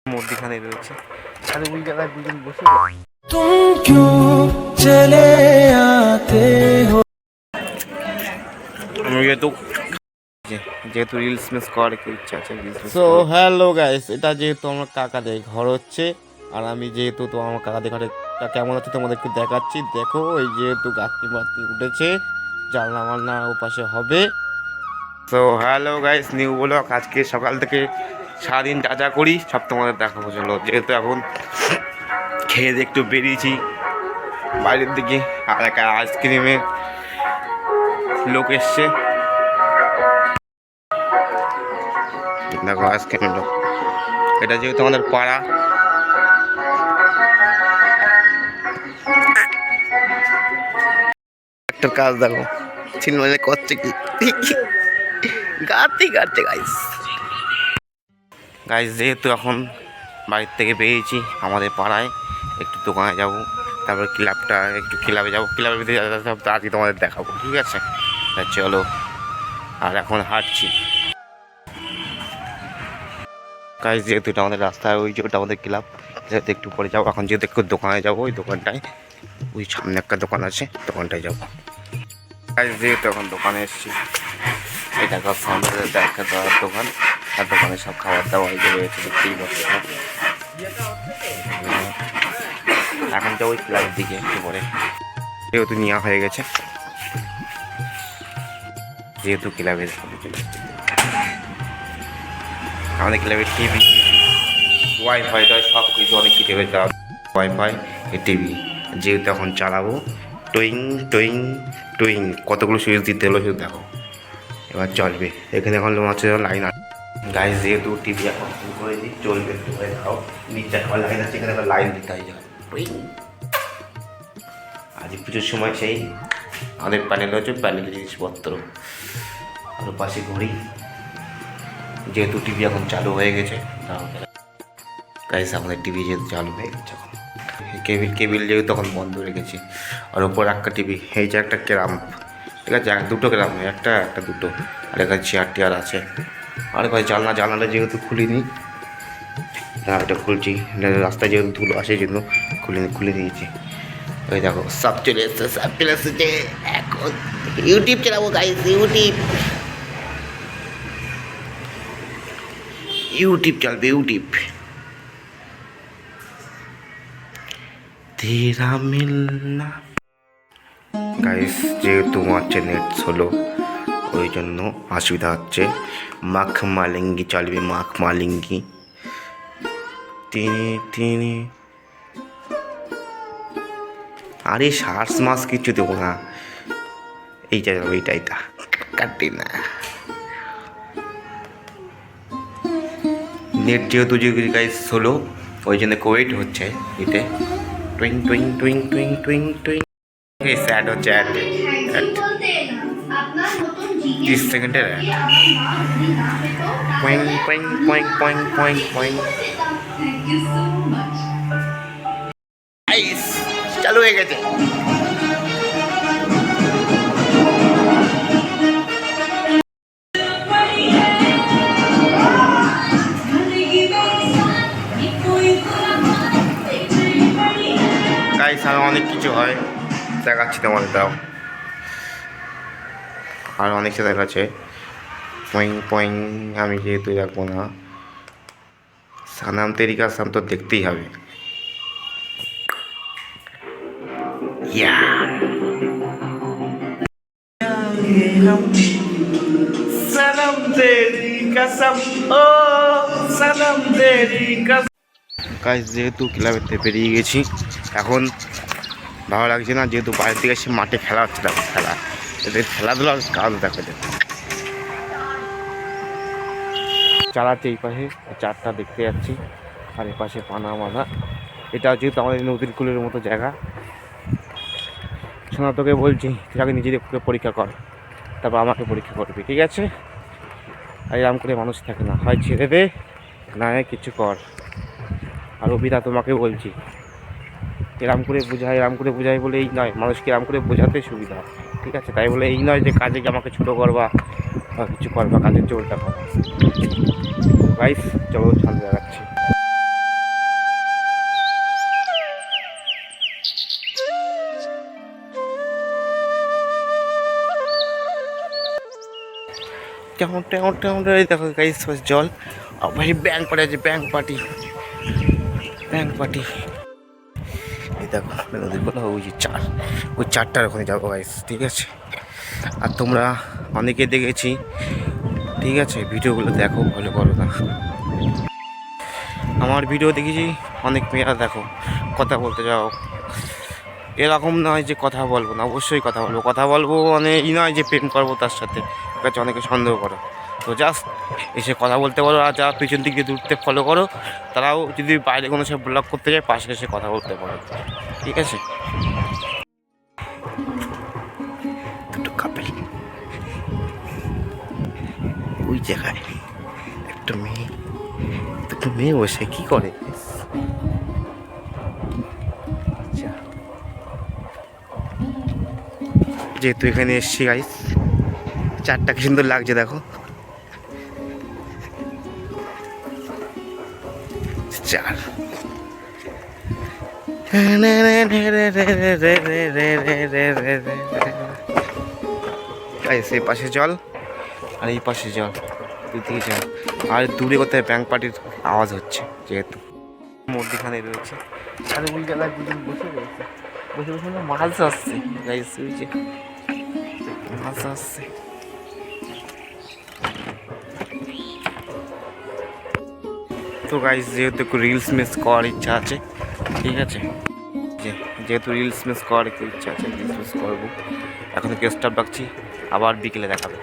মধ্যখানে রয়েছে তাহলে ওই জায়গায় দুজন বসে যেহেতু রিলস মিস করার একটু ইচ্ছা আছে। সো হ্যালো গাইস, এটা যেহেতু আমার কাকাদের ঘর হচ্ছে, আর আমি যেহেতু তো আমার কাকাদের ঘরটা কেমন আছে তোমাদের একটু দেখাচ্ছি। দেখো এই যেহেতু গাছটি মাছটি উঠেছে, জানলা মালনা ও পাশে হবে। So hello guys, new blog. আজকে সকাল থেকে সারাদিন যা যা করি সব তোমাদের দেখাবো। চলো, যেহেতু এখন খেয়ে দিয়ে একটু বেরিয়েছি বাইরের দিকে, আর একটা আইসক্রিমের লোক এসছে। দেখো আইসক্রিমের লোক, এটা যেহেতু আমাদের পাড়া, একটা কাজ দেখো চিনমনে করছে কি গাতে গাতে গাইস গাইস যেহেতু এখন বাড়ির থেকে বেরিয়েছি আমাদের পাড়ায় একটু দোকানে যাব, তারপর ক্লাবটা একটু ক্লাবে যাবো, ক্লাবের ভিতরে সব তাড়াতাড়ি তোমাদের দেখাবো, ঠিক আছে? চলো, আর এখন হাঁটছি গাইস, যেহেতু এটা আমাদের রাস্তায়, ওই যে ওটা আমাদের ক্লাব, যেহেতু একটু পরে যাবো। এখন যেহেতু একটু দোকানে যাবো, ওই দোকানটায়, ওই সামনে একটা দোকান আছে, দোকানটায় যাবো গাইস। যেহেতু এখন দোকানে এসেছি, এটা সামনে দেখা দেওয়ার দোকান, আর দোকানে সব খাবার দাবার রয়েছে, দেখতেই পাচ্ছি। এখন তো ওই ক্লাবের দিকে একটু পরে, যেহেতু নেওয়া হয়ে গেছে, যেহেতু ক্লাবের আমাদের ক্লাবের টিভি, ওয়াইফাই সব কিছু অনেক কিছু হয়েছে। ওয়াইফাই টিভি যেহেতু এখন চালাবো, টুইং টুইং টুইং কতগুলো সুইচ দিতে হলো শুধু দেখো, এবার চলবে। এখানে এখন হচ্ছে লাইন আছে গাইস, যেহেতু টিভি এখন শুরু করে দিই, চলবে একটু করে দেখাও। নিচে এখন লাইন আছে, এখানে আবার লাইন দিতে হয় টুইং। আজ পুজোর সময় সেই আমাদের প্যানেল হচ্ছে, প্যানেলের জিনিসপত্র, আর পাশে ঘড়ি, যেহেতু টিভি এখন চালু হয়ে গেছে। গাইস আমাদের টিভি যেহেতু চালু হয়ে গেছে, এখন কেবিল যেহেতু তখন বন্ধ রেখেছি, আর ওপর একটা টিভি, এই যে একটা ক্যারাম, ঠিক আছে, দুটো ক্যারাম, একটা দুটো, আর এখানে চেয়ার টেয়ার আছে। আর ভাই জানালা যেহেতু খুলিনি, হ্যাঁ এটা খুলছি, রাস্তায় যেহেতু ধুলো আসে জন্য খুলে দিয়েছি। ওই দেখো সব চলে এসেছে, এখন ইউটিউব চালাবো গাইস, ইউটিউব চলবে, ইউটিউব তেরা মিলনা। গাইস যেহেতু হচ্ছে নেট স্লো, ওই জন্য অসুবিধা হচ্ছে। মাখ মালিঙ্গি চলবে, মাখ মালিঙ্গি। তিনি আরে সার্স মাস কিছু দেবো না, এইটা এইটা কাটি না। নেট যেহেতু গাইস স্লো, ওই জন্য কোয়েট হচ্ছে এতে, টুইং টুইং টুইং টুইং টুইং টুইং। এই স্যাড হচ্ছে অ্যাড 30 সেকেন্ডের অ্যাড, পয়েং পয়েং পয়েং পয়েং পয়েং পয়েং। গাইস চালু হয়ে গেছে। গাইস আর অনেক কিছু হয়, দেখাচ্ছি তোমাদের, দাও। আর অনেক কিছু দেখাচ্ছে, পয়েং পয়েং। আমি যেহেতু রাখবো না, সানাম তেরিকা সাম তো দেখতেই হবে। সনম তেরি কসম, ও সনম তেরি কসম। গাইস যেহেতু ক্লাবের থেকে বেরিয়ে গেছি, এখন ভালো লাগছে না, যেহেতু বাইরের দিকে এসে মাঠে খেলা হচ্ছে, দেখো খেলা, এদের খেলাধুলার কাজ দেখো, চালাচ্ছে এই পাশে চারটা দেখতে যাচ্ছি, আর এ পাশে পানা মানা। এটা যেহেতু আমাদের নদীর কূলের মতো জায়গা। শোনা তোকে বলছি, তুই আগে নিজেদের পরীক্ষা কর, তারপর আমাকে পরীক্ষা করবি, ঠিক আছে? আর এরকম করে মানুষ থাকে না, হয় ছেড়ে দে, না কিছু কর। আর অভিতা তোমাকে বলছি, এরম করে বোঝাই বলে এই নয়, মানুষকে এরম করে বোঝাতে সুবিধা, ঠিক আছে? তাই বলে এই নয় যে কাজে আমাকে ছোটো করবা বা কিছু করবা, কাজের জোর দেখা। গাইস চলো ছাদে দেখাচ্ছি। কেমন কেমন কেমন দেখো গাইস জল আর ভাই ব্যাংক পার্টি আছে, ব্যাংক পার্টি এই দেখো নদীর বলা ওই যে ওই চারটার ওখানে যাবো গাইস, ঠিক আছে। আর তোমরা অনেকে দেখেছি, ঠিক আছে, ভিডিওগুলো দেখো, ভালো করো না। আমার ভিডিও দেখেছি অনেক মেয়েরা দেখো কথা বলতে যাও, এরকম নয় যে কথা বলবো না, অবশ্যই কথা বলবো মানে এই নয় যে প্রেম করবো তার সাথে, ঠিক আছে, অনেকে সন্দেহ করো। তো জাস্ট এসে কথা বলতে পারো, আর যারা পিছন দিক দিয়ে দূরতে ফলো করো তারাও যদি বাইরে কোনো সব ব্লগ করতে যায় পাশে এসে কথা বলতে পারো, ঠিক আছে। দুটো কাপেল ওই জায়গায় একটা মেয়ে, দুটো মেয়ে বসে কি করে, যেহেতু এখানে এসছি গাইস, চারটা কি সুন্দর লাগছে দেখো, চার এই পাশে জল আর এই পাশে জল, দুদিকে জল, আর দূরে কোথায় ব্যাংক পার্টির আওয়াজ হচ্ছে, যেহেতু মধ্যখানে রয়েছে চারগুল জেলায় দুজন বসে রয়েছে, বসে মাছ আসছে গাইস, ওই যে মাছ আসছে। তো গাইস যেহেতু একটু রিলস মিস করার ইচ্ছা আছে, ঠিক আছে, যেহেতু রিলস মিস করার একটু ইচ্ছা আছে, রিলস মিস করবো। এখন কেউ স্টাফ ডাকছি, আবার বিকেলে দেখাবে।